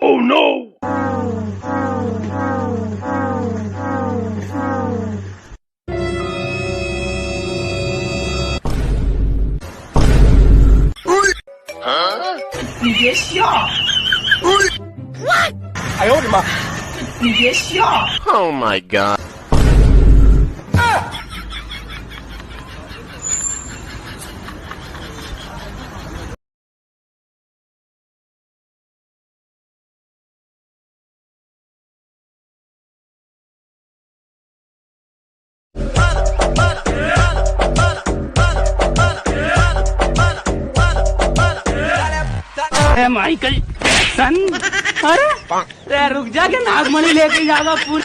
Oh no! Huh? 你别笑！ 哎呦我的妈！你别笑！ Oh my god. माई कल सन अरे रुक जा के नागमणि लेके जाएगा पूरी